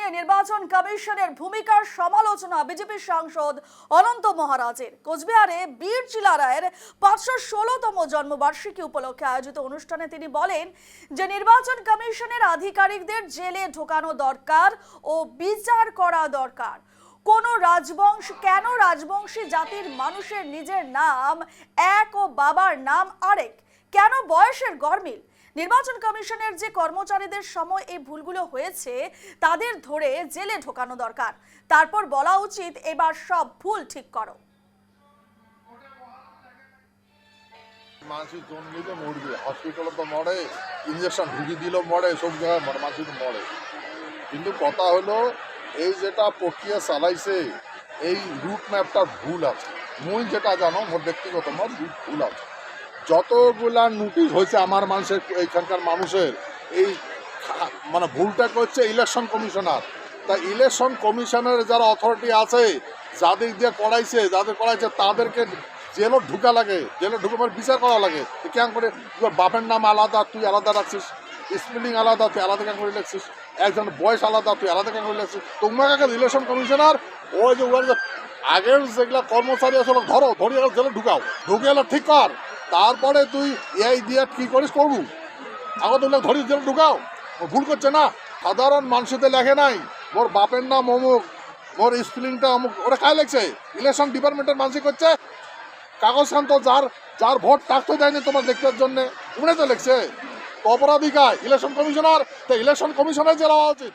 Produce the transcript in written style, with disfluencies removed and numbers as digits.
নিয়ে নির্বাচন কমিশনের ভূমিকার সমালোচনা বিজেপি সাংসদ অনন্ত মহারাজের। কোচবিহারে বীর চিলারায়ের ৫১৬তম জন্মবার্ষিকী উপলক্ষে আয়োজিত অনুষ্ঠানে তিনি বলেন যে নির্বাচন কমিশনের আধিকারিকদের জেলে ঢোকানো দরকার ও বিচার করা দরকার। কেন রাজবংশী জাতির মানুষের নিজের নাম এক ও বাবার নাম আরেক? কেন বয়সের গরমিল? নির্বাচন কমিশনের যে কর্মচারীদের সময় এই ভুলগুলো হয়েছে তাদের ধরে জেলে ঢোকানো দরকার, তারপর বলা উচিত এবার সব ভুল ঠিক করো। মানুষ জন্মিলে মরবে, হসপিটালে তো মরে, ইঞ্জেকশন ঢুকি দিল মরে, সব জায়গায় মরে, মানুষ মরে। কিন্তু কথা হলো এই যেটা প্রক্রিয়া চালাইছে এই রুট ম্যাপটা ভুল আছে। মুই যেটা জানো মোর ব্যক্তিগত মত ভুল আছে। যতগুলা নোটিশ হয়েছে আমার মানুষের এইখানকার মানুষের এই মানে ভুলটা করছে ইলেকশন কমিশনার। তাই ইলেকশন কমিশনের যারা অথরিটি আছে যাদের দিয়ে করাইছে তাদেরকে জেলও ঢুকা লাগে, জেলে ঢুকে বিচার করা লাগে। কেন করে বাপের নাম আলাদা তুই আলাদা রাখছিস, স্পেলিং আলাদা তুই আলাদা কেন করে রাখছিস, একজন বয়স আলাদা তুই আলাদা কেন করে রাখছিস। তোমাকে ইলেকশন কমিশনার ওই যে আগের যেগুলা কর্মচারী আসলে ধরিয়ে জেলে ঢুকাও, ঢুকে এলো ঠিক কর, তারপরে তুই এই দিয়ে কি করিস করবো। আগে তুমি ধরিয়ে জেলে ঢুকাও, ভুল করছে না। সাধারণ মানুষদের লেখে নাই মোর বাপের নাম অমুক, মোর স্পেলিংটা অমুক, ওরা কায় লেখছে? ইলেকশন ডিপার্টমেন্টের মানুষই করছে। কাগজ খান তো যার ভোট থাকতে দেয়নি তোমার দেখবার জন্যে, উনি তো লিখছে। অপরাধী কায়? Election commissioner. তো ইলেকশন কমিশনের জেলা হওয়া উচিত।